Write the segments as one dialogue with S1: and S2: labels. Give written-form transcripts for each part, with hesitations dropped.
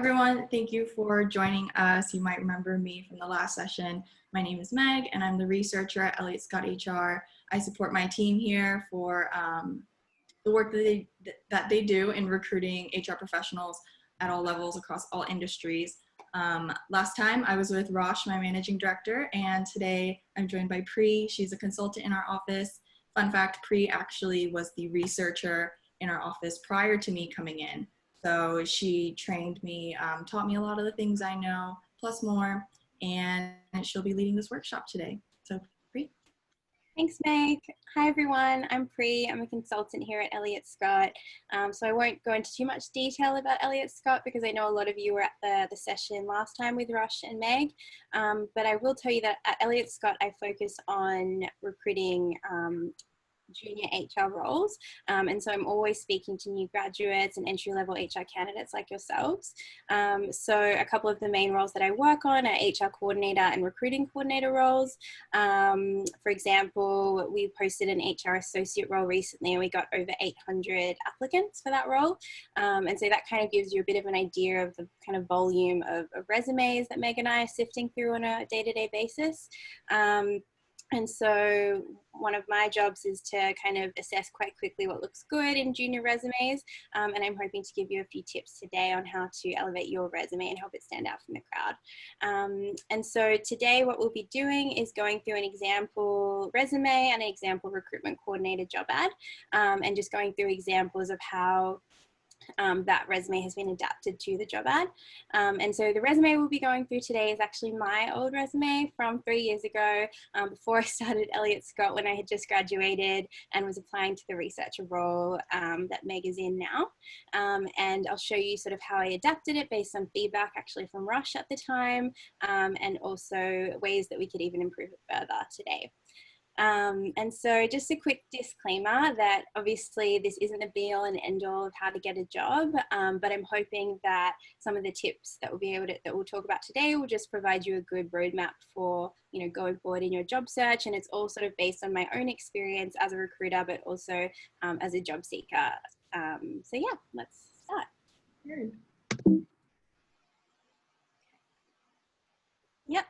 S1: everyone. Thank you for joining us. You might remember me from the last session. My name is Meg, and I'm the researcher at Elliott Scott HR. I support my team here for the work that they do in recruiting HR professionals at all levels across all industries. Last time I was with Rosh, my managing director, and today I'm joined by Pri. She's a consultant in our office. Fun fact, Pri actually was the researcher in our office prior to me coming in. So she trained me, taught me a lot of the things I know, plus more, and she'll be leading this workshop today. So Pri.
S2: Thanks, Meg. Hi, everyone. I'm Pri. I'm a consultant here at Elliott Scott. So I won't go into too much detail about Elliott Scott because I know a lot of you were at the session last time with Rosh and Meg. But I will tell you that at Elliott Scott, I focus on recruiting junior HR roles. And so I'm always speaking to new graduates and entry-level HR candidates like yourselves. So a couple of the main roles that I work on are HR coordinator and recruiting coordinator roles. For example, we posted an HR associate role recently and we got over 800 applicants for that role. And so that kind of gives you a bit of an idea of the kind of volume of resumes that Meg and I are sifting through on a day-to-day basis. And so one of my jobs is to kind of assess quite quickly what looks good in junior resumes. And I'm hoping to give you a few tips today on how to elevate your resume and help it stand out from the crowd. And so today what we'll be doing is going through an example resume and an example recruitment coordinator job ad, and just going through examples of how that resume has been adapted to the job ad. And so the resume we'll be going through today is actually my old resume from 3 years ago, before I started Elliott Scott, when I had just graduated and was applying to the researcher role that Meg is in now. And I'll show you sort of how I adapted it based on feedback actually from Rosh at the time, and also ways that we could even improve it further today. And so just a quick disclaimer that obviously this isn't a be all and end all of how to get a job, but I'm hoping that some of the tips that we'll talk about today will just provide you a good roadmap for, going forward in your job search. And it's all sort of based on my own experience as a recruiter, but also as a job seeker. So yeah, let's start. Yep.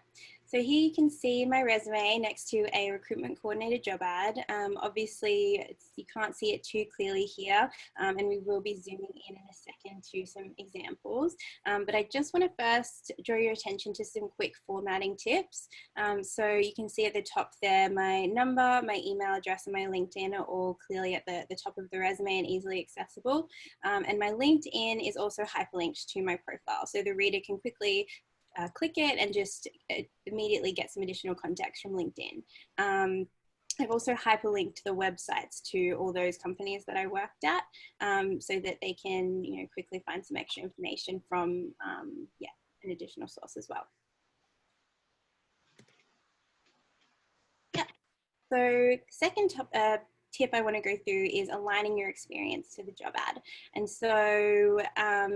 S2: So here you can see my resume next to a recruitment coordinator job ad. Obviously, you can't see it too clearly here, and we will be zooming in a second to some examples. But I just want to first draw your attention to some quick formatting tips. So you can see at the top there, my number, my email address, and my LinkedIn are all clearly at the top of the resume and easily accessible. And my LinkedIn is also hyperlinked to my profile, so the reader can quickly click it and just immediately get some additional context from LinkedIn. I've also hyperlinked the websites to all those companies that I worked at, so that they can quickly find some extra information from an additional source as well. Yeah. So second tip I want to go through is aligning your experience to the job ad. And so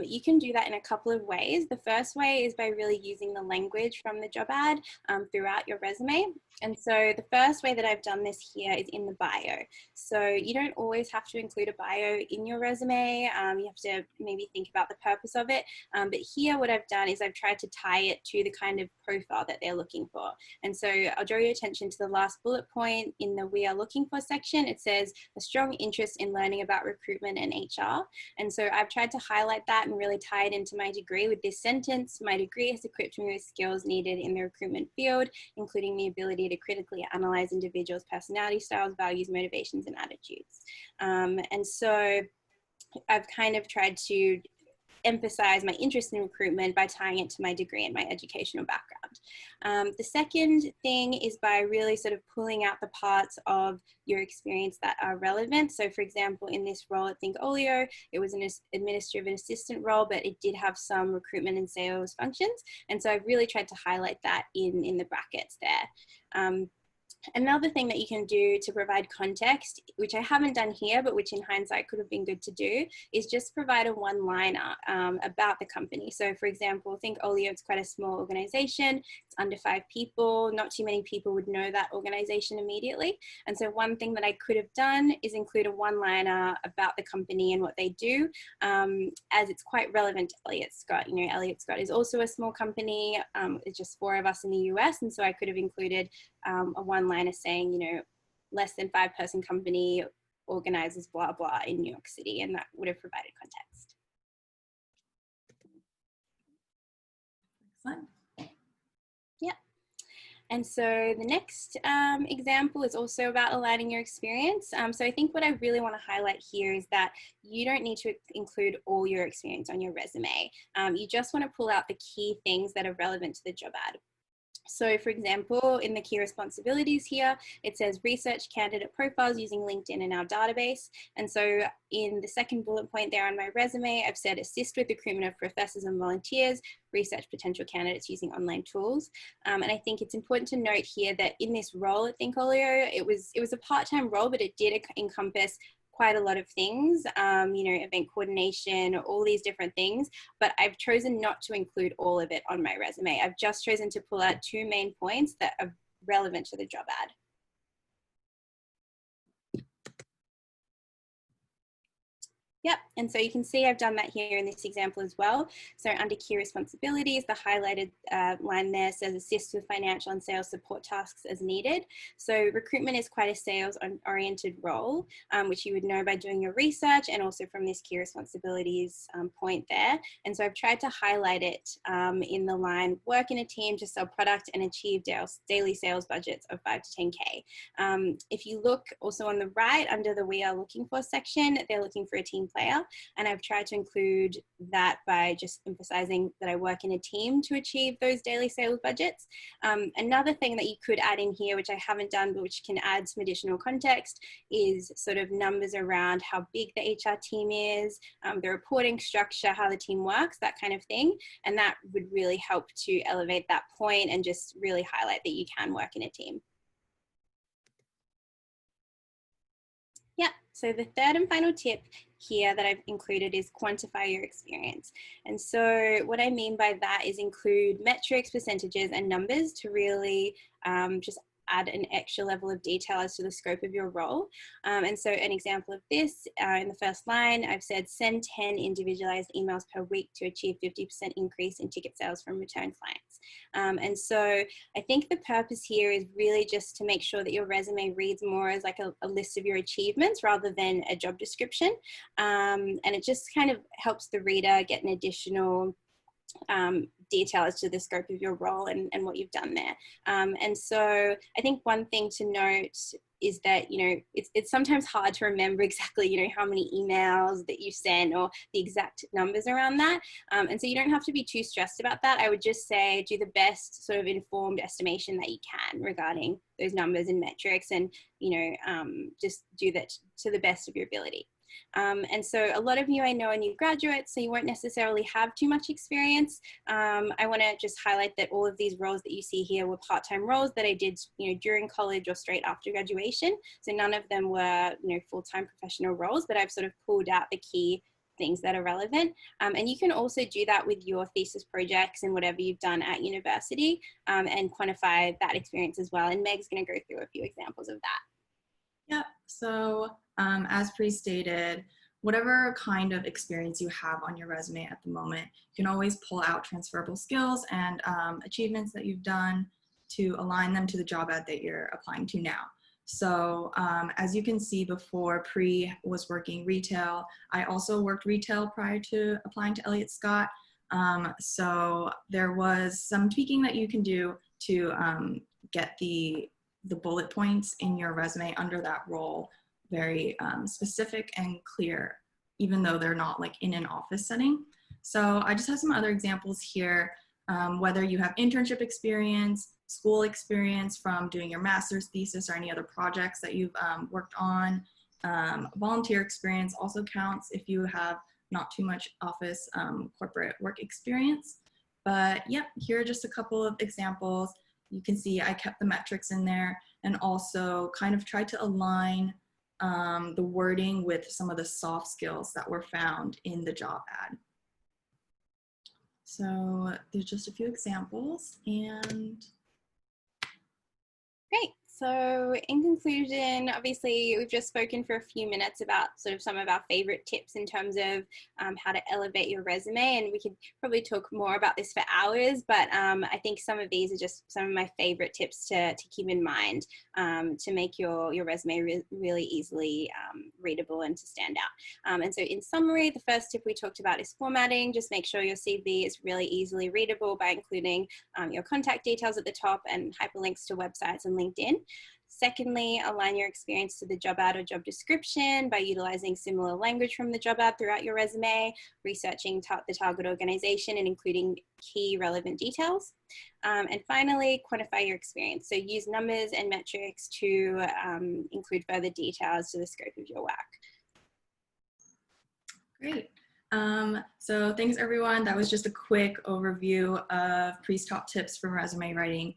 S2: you can do that in a couple of ways. The first way is by really using the language from the job ad throughout your resume. And so the first way that I've done this here is in the bio. So you don't always have to include a bio in your resume. You have to maybe think about the purpose of it. But here what I've done is I've tried to tie it to the kind of profile that they're looking for. And so I'll draw your attention to the last bullet point in the We Are Looking For section. It says a strong interest in learning about recruitment and HR. And so I've tried to highlight that and really tie it into my degree with this sentence. My degree has equipped me with skills needed in the recruitment field, including the ability to critically analyze individuals' personality styles, values, motivations, and attitudes. And so I've kind of tried to emphasize my interest in recruitment by tying it to my degree and my educational background. The second thing is by really sort of pulling out the parts of your experience that are relevant. So for example, in this role at Thinkolio, it was an administrative assistant role, but it did have some recruitment and sales functions. And so I've really tried to highlight that in the brackets there. Another thing that you can do to provide context, which I haven't done here, but which in hindsight could have been good to do, is just provide a one-liner about the company. So for example, think Elliott's quite a small organization. It's under 5 people. Not too many people would know that organization immediately. And so one thing that I could have done is include a one-liner about the company and what they do, as it's quite relevant to Elliott Scott. You know, Elliott Scott is also a small company. It's just 4 of us in the US. And so I could have included a one-liner saying, you know, less than 5-person company organizes blah, blah in New York City. And that would have provided context.
S1: Excellent.
S2: Yeah. And so the next example is also about aligning your experience. So I think what I really want to highlight here is that you don't need to include all your experience on your resume. You just want to pull out the key things that are relevant to the job ad. So for example, in the key responsibilities here, it says research candidate profiles using LinkedIn in our database. And so in the second bullet point there on my resume, I've said assist with recruitment of professors and volunteers, research potential candidates using online tools. And I think it's important to note here that in this role at Thinkolio, it was a part-time role, but it did encompass quite a lot of things, you know, event coordination, all these different things, but I've chosen not to include all of it on my resume. I've just chosen to pull out 2 main points that are relevant to the job ad. Yep, and so you can see I've done that here in this example as well. So under key responsibilities, the highlighted line there says assist with financial and sales support tasks as needed. So recruitment is quite a sales-oriented role, which you would know by doing your research and also from this key responsibilities point there. And so I've tried to highlight it in the line, work in a team to sell product and achieve daily sales budgets of 5 to 10K. If you look also on the right under the we are looking for section, they're looking for a team player, and I've tried to include that by just emphasizing that I work in a team to achieve those daily sales budgets. Another thing that you could add in here, which I haven't done, but which can add some additional context, is sort of numbers around how big the HR team is, the reporting structure, how the team works, that kind of thing. And that would really help to elevate that point and just really highlight that you can work in a team. Yeah, so the third and final tip here that I've included is quantify your experience. And so what I mean by that is include metrics, percentages, and numbers to really just add an extra level of detail as to the scope of your role. And so an example of this, in the first line, I've said send 10 individualized emails per week to achieve 50% increase in ticket sales from return clients. And so I think the purpose here is really just to make sure that your resume reads more as like a list of your achievements rather than a job description. And it just kind of helps the reader get an additional detail as to the scope of your role and what you've done there. And so I think one thing to note is that, you know, it's sometimes hard to remember exactly, you know, how many emails that you sent or the exact numbers around that. And so you don't have to be too stressed about that. I would just say do the best sort of informed estimation that you can regarding those numbers and metrics, and, you know, just do that to the best of your ability. And so a lot of you I know are new graduates, so you won't necessarily have too much experience. I want to just highlight that all of these roles that you see here were part-time roles that I did, you know, during college or straight after graduation. So none of them were, you know, full-time professional roles, but I've sort of pulled out the key things that are relevant. And you can also do that with your thesis projects and whatever you've done at university, and quantify that experience as well. And Meg's going to go through a few examples of that.
S1: Yeah, so as pre-stated, whatever kind of experience you have on your resume at the moment, you can always pull out transferable skills and achievements that you've done to align them to the job ad that you're applying to now. So as you can see before, Pre was working retail. I also worked retail prior to applying to Elliott Scott. So there was some tweaking that you can do to get the bullet points in your resume under that role very specific and clear, even though they're not like in an office setting. So I just have some other examples here, whether you have internship experience, school experience from doing your master's thesis or any other projects that you've worked on. Volunteer experience also counts if you have not too much office corporate work experience. But yeah, here are just a couple of examples. you can see I kept the metrics in there and also kind of tried to align the wording with some of the soft skills that were found in the job ad. So there's just a few examples, and
S2: Great. So in conclusion, obviously we've just spoken for a few minutes about sort of some of our favorite tips in terms of how to elevate your resume, and we could probably talk more about this for hours, but I think some of these are just some of my favorite tips to keep in mind to make your resume really easily readable and to stand out. And so in summary, the first tip we talked about is formatting. Just make sure your CV is really easily readable by including your contact details at the top and hyperlinks to websites and LinkedIn. Secondly, align your experience to the job ad or job description by utilizing similar language from the job ad throughout your resume, researching the target organization and including key relevant details. And finally, quantify your experience. So use numbers and metrics to include further details to the scope of your work.
S1: great. So thanks everyone. That was just a quick overview of Pri's top tips for resume writing.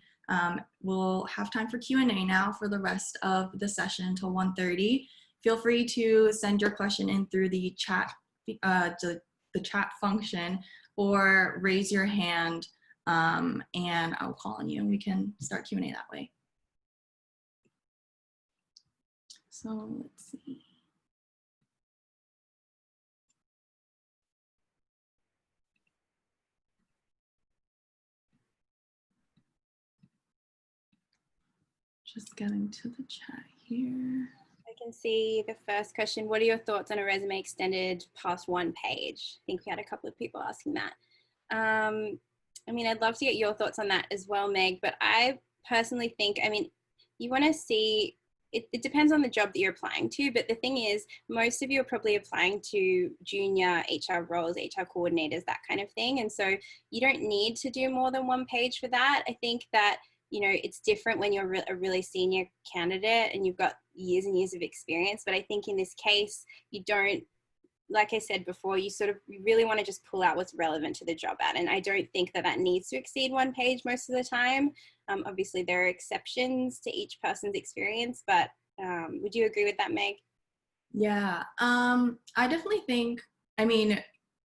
S1: We'll have time for Q&A now for the rest of the session until 1:30. Feel free to send your question in through the chat, the chat function, or raise your hand and I'll call on you and we can start Q&A that way. So let's see. Just getting to the chat here.
S2: I can see the first question. What are your thoughts on a resume extended past one page? I think we had a couple of people asking that. I mean, I'd love to get your thoughts on that as well, Meg, but I personally think, I mean, you want to see, it depends on the job that you're applying to, but the thing is, most of you are probably applying to junior HR roles, HR coordinators, that kind of thing. And so you don't need to do more than one page for that. I think that, you know, it's different when you're a really senior candidate and you've got years and years of experience. But I think in this case, you don't, like I said before, you really want to just pull out what's relevant to the job ad. And I don't think that needs to exceed one page most of the time. Obviously, there are exceptions to each person's experience, but would you agree with that, Meg?
S1: Yeah, I definitely think, I mean,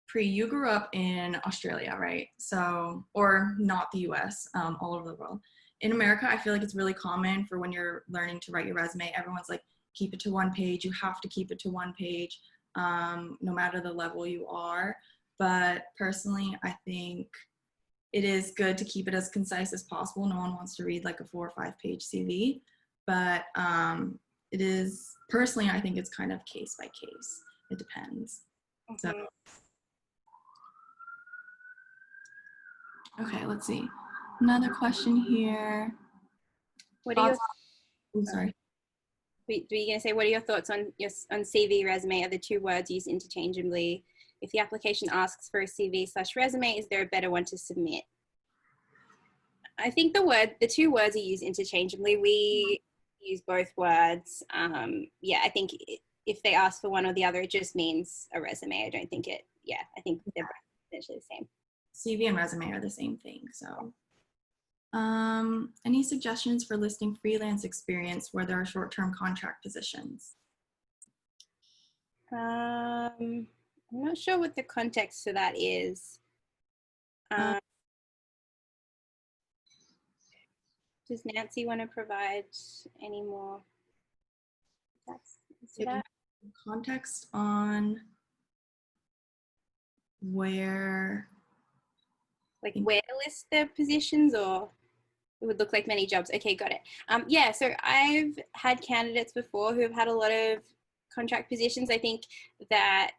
S1: Pri, you grew up in Australia, right? So, or not the US, all over the world. In America, I feel like it's really common for when you're learning to write your resume, everyone's like, keep it to one page. You have to keep it to one page, no matter the level you are. But personally, I think it is good to keep it as concise as possible. No one wants to read like a 4 or 5 page CV, but it is, personally, I think it's kind of case by case. It depends. So, okay, let's see. Another question here.
S2: What are your,
S1: sorry.
S2: were you going to say, what are your thoughts on CV, resume? Are the two words used interchangeably? If the application asks for a CV/resume, is there a better one to submit? I think the two words are used interchangeably. We use both words. Yeah, I think if they ask for one or the other, it just means a resume. I don't think it, yeah, I think they're essentially the same.
S1: CV and resume are the same thing, so. Any suggestions for listing freelance experience where there are short-term contract positions?
S2: I'm not sure what the context to that is. Does Nancy want to provide any more
S1: context on where?
S2: Like where to list the positions, or it would look like many jobs. Okay, got it. Yeah, so I've had candidates before who have had a lot of contract positions. I think that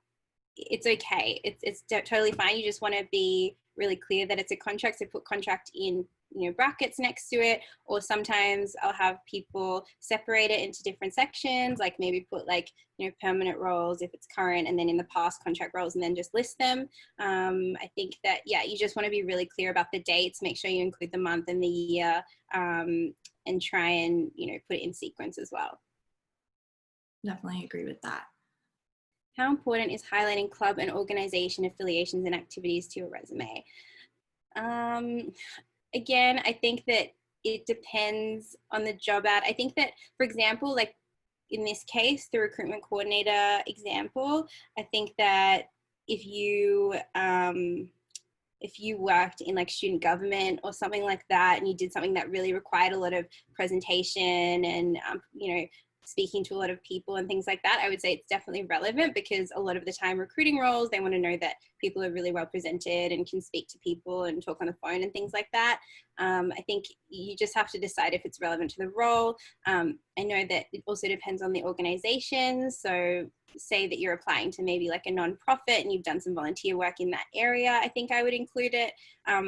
S2: it's okay. It's totally fine. You just want to be really clear that it's a contract. So put contract in, you know, brackets next to it, or sometimes I'll have people separate it into different sections, like maybe put like, you know, permanent roles if it's current, and then in the past contract roles, and then just list them. I think that, yeah, you just want to be really clear about the dates, make sure you include the month and the year, and try and, you know, put it in sequence as well.
S1: Definitely agree with that.
S2: How important is highlighting club and organization affiliations and activities to your resume? Again, I think that it depends on the job ad. I think that, for example, like in this case, the recruitment coordinator example, I think that if you worked in like student government or something like that, and you did something that really required a lot of presentation and, you know, speaking to a lot of people and things like that, I would say it's definitely relevant, because a lot of the time recruiting roles, they want to know that people are really well presented and can speak to people and talk on the phone and things like that. I think you just have to decide if it's relevant to the role. I know that it also depends on the organization. So say that you're applying to maybe like a nonprofit and you've done some volunteer work in that area, I think I would include it.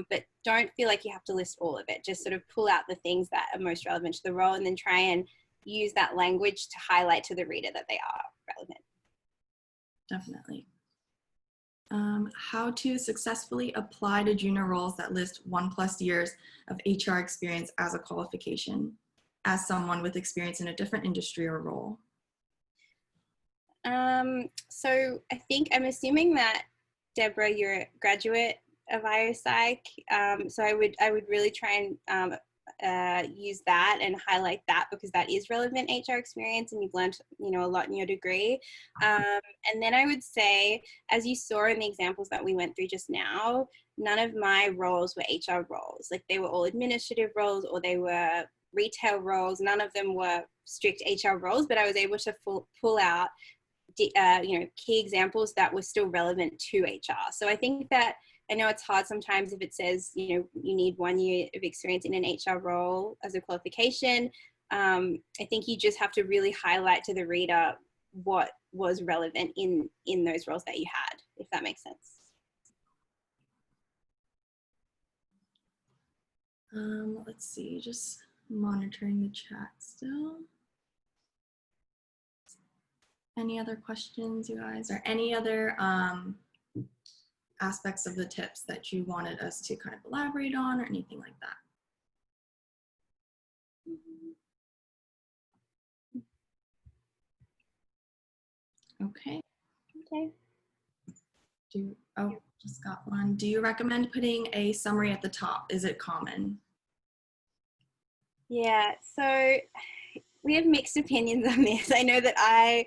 S2: But don't feel like you have to list all of it. Just sort of pull out the things that are most relevant to the role, and then try and use that language to highlight to the reader that they are relevant.
S1: Definitely. How to successfully apply to junior roles that list 1+ years of HR experience as a qualification, as someone with experience in a different industry or role.
S2: So I think, I'm assuming that, Deborah, you're a graduate of IOPsych. So I would really try and use that and highlight that, because that is relevant HR experience and you've learned, you know, a lot in your degree. And then I would say, as you saw in the examples that we went through just now, none of my roles were HR roles. Like, they were all administrative roles, or they were retail roles. None of them were strict HR roles, but I was able to pull out you know, key examples that were still relevant to HR. So I think that, I know it's hard sometimes if it says, you know, you need 1 year of experience in an HR role as a qualification. I think you just have to really highlight to the reader what was relevant in those roles that you had, if that makes sense.
S1: Let's see, just monitoring the chat still. Any other questions, you guys, or any other aspects of the tips that you wanted us to kind of elaborate on, or anything like that? Okay.
S2: Okay.
S1: Just got one. Do you recommend putting a summary at the top? Is it common?
S2: Yeah, so we have mixed opinions on this. I know that I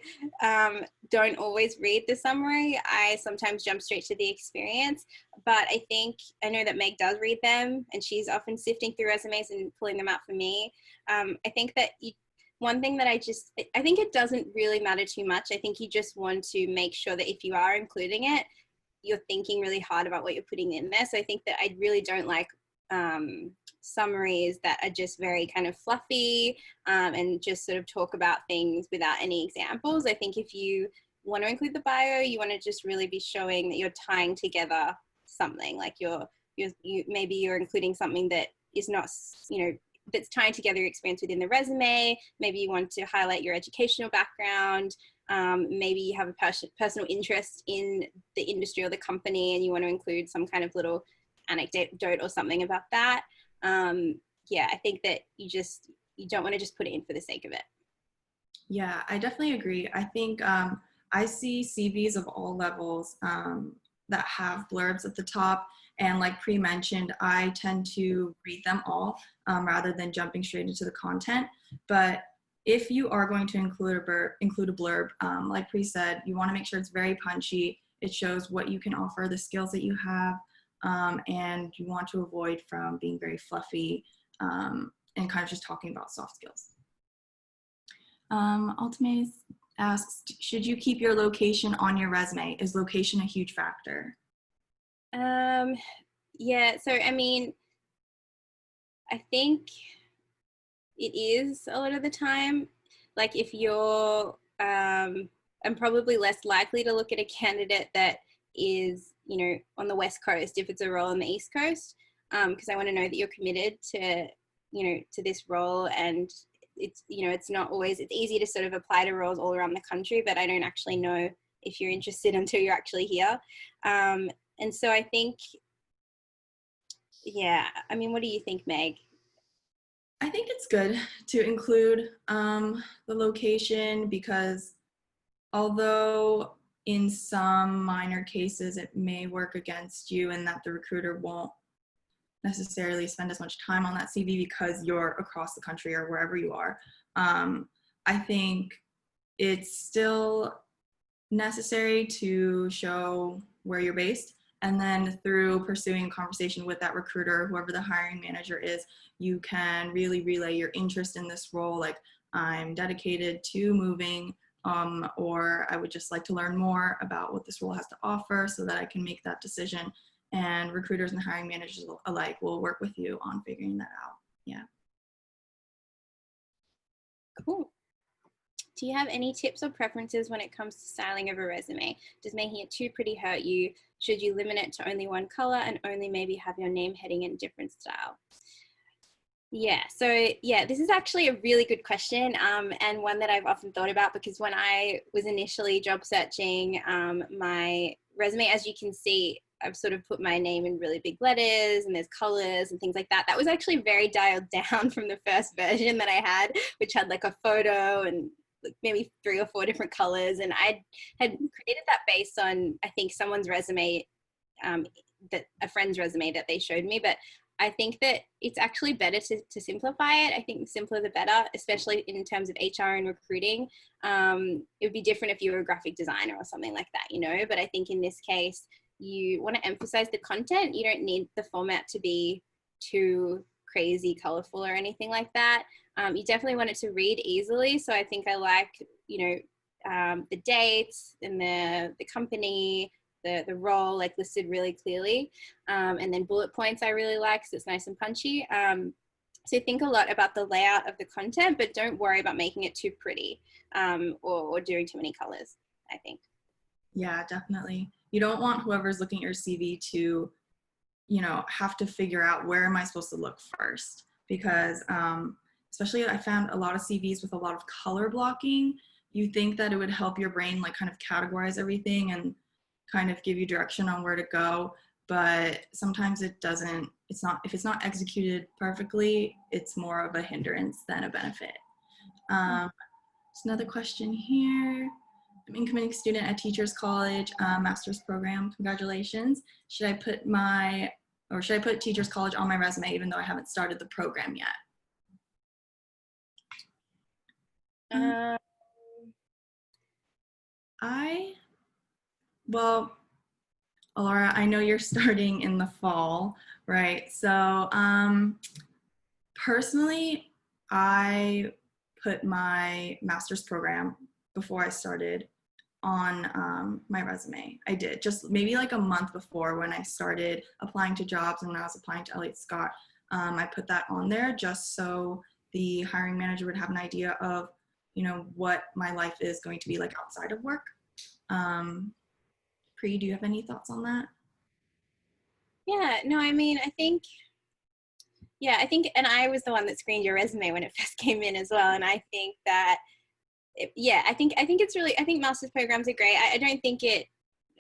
S2: don't always read the summary. I sometimes jump straight to the experience, but I know that Meg does read them, and she's often sifting through resumes and pulling them out for me. I think that one thing that I think it doesn't really matter too much. I think you just want to make sure that if you are including it, you're thinking really hard about what you're putting in there. So I think that I really don't like summaries that are just very kind of fluffy and just sort of talk about things without any examples. I think if you want to include the bio, you want to just really be showing that you're tying together something, like maybe you're including something that is not, you know, that's tying together your experience within the resume. Maybe you want to highlight your educational background. Maybe you have a personal interest in the industry or the company, and you want to include some kind of little anecdote or something about that. Yeah, I think that you don't want to just put it in for the sake of it.
S1: Yeah, I definitely agree. I think I see CVs of all levels that have blurbs at the top, and like pre-mentioned, I tend to read them all rather than jumping straight into the content. But if you are going to include a blurb, like Pre said, you want to make sure it's very punchy. It shows what you can offer, the skills that you have, and you want to avoid from being very fluffy and kind of just talking about soft skills. Ultimate asks, should you keep your location on your resume? Is location a huge factor?
S2: Yeah, so I mean, I think it is a lot of the time. Like, if you're, I'm probably less likely to look at a candidate that is, you know, on the West Coast if it's a role on the East Coast, because I want to know that you're committed to, you know, to this role. And it's, you know, it's not always, it's easy to sort of apply to roles all around the country, but I don't actually know if you're interested until you're actually here. And so I think, yeah, I mean, what do you think, Meg?
S1: I think it's good to include the location, because although in some minor cases it may work against you and that the recruiter won't necessarily spend as much time on that CV because you're across the country or wherever you are. I think it's still necessary to show where you're based. And then through pursuing conversation with that recruiter, whoever the hiring manager is, you can really relay your interest in this role. Like, I'm dedicated to moving, or I would just like to learn more about what this role has to offer so that I can make that decision. And recruiters and hiring managers alike will work with you on figuring that out. Yeah.
S2: Cool. Do you have any tips or preferences when it comes to styling of a resume? Does making it too pretty hurt you? Should you limit it to only one color and only maybe have your name heading in a different style? Yeah, so yeah, this is actually a really good question, and one that I've often thought about, because when I was initially job searching, my resume, as you can see, I've sort of put my name in really big letters and there's colors and things like that. That was actually very dialed down from the first version that I had, which had like a photo and maybe 3 or 4 different colors. And I had created that based on, I think, someone's resume, that a friend's resume that they showed me. But I think that it's actually better to simplify it. I think the simpler the better, especially in terms of HR and recruiting. It would be different if you were a graphic designer or something like that, you know, but I think in this case, you want to emphasize the content. You don't need the format to be too crazy colorful or anything like that. You definitely want it to read easily. So I think I like, you know, the dates and the company, the role like listed really clearly, and then bullet points I really like because it's nice and punchy. So think a lot about the layout of the content, but don't worry about making it too pretty, or doing too many colors, I think.
S1: Yeah, definitely. You don't want whoever's looking at your CV to, you know, have to figure out where am I supposed to look first, because especially I found a lot of CVs with a lot of color blocking. You think that it would help your brain like kind of categorize everything and kind of give you direction on where to go, but sometimes it doesn't. It's not, if it's not executed perfectly, it's more of a hindrance than a benefit. There's another question here. I'm an incoming student at Teachers College, master's program. Congratulations. Should I put Teachers College on my resume even though I haven't started the program yet? Well, Alara, I know you're starting in the fall, right? So personally, I put my master's program before I started on my resume. I did just maybe like a month before when I started applying to jobs and when I was applying to Elliott Scott. I put that on there just so the hiring manager would have an idea of, you know, what my life is going to be like outside of work. Pri, do you have any thoughts on that?
S2: Yeah, no, I mean, I think, and I was the one that screened your resume when it first came in as well. And I think that, I think it's really, I think master's programs are great. I don't think it,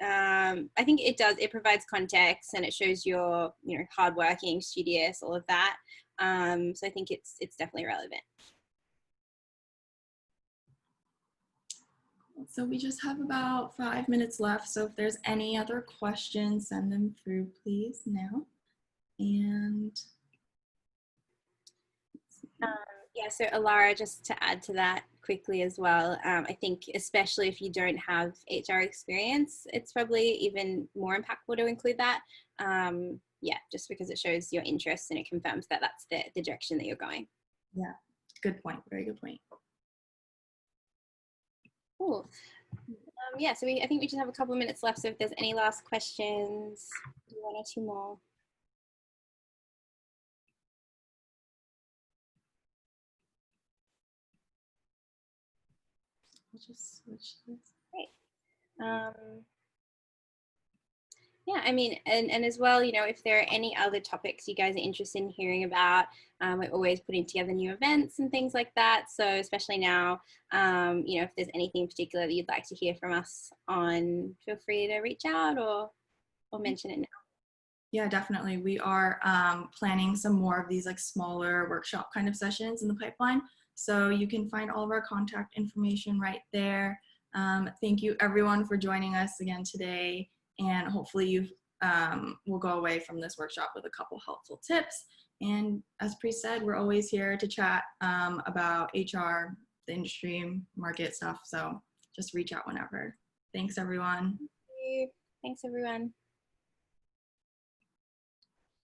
S2: I think it provides context and it shows you're, you know, hardworking, studious, all of that. So I think it's definitely relevant.
S1: So we just have about 5 minutes left. So if there's any other questions, send them through, please, now. And
S2: so Alara, just to add to that quickly as well, I think especially if you don't have HR experience, it's probably even more impactful to include that. Just because it shows your interest and it confirms that that's the direction that you're going.
S1: Yeah, good point. Very good point.
S2: Cool. So I think we just have a couple of minutes left. So if there's any last questions, 1 or 2 more.
S1: I'll just switch this.
S2: Great. I mean, and as well, you know, if there are any other topics you guys are interested in hearing about, we're always putting together new events and things like that. So especially now, you know, if there's anything in particular that you'd like to hear from us on, feel free to reach out or mention it now.
S1: Yeah, definitely. We are planning some more of these like smaller workshop kind of sessions in the pipeline. So you can find all of our contact information right there. Thank you everyone for joining us again today. And hopefully you've we'll go away from this workshop with a couple helpful tips. And as Pri said, we're always here to chat about HR, the industry, market stuff. So just reach out whenever. Thanks, everyone.
S2: Thanks, everyone.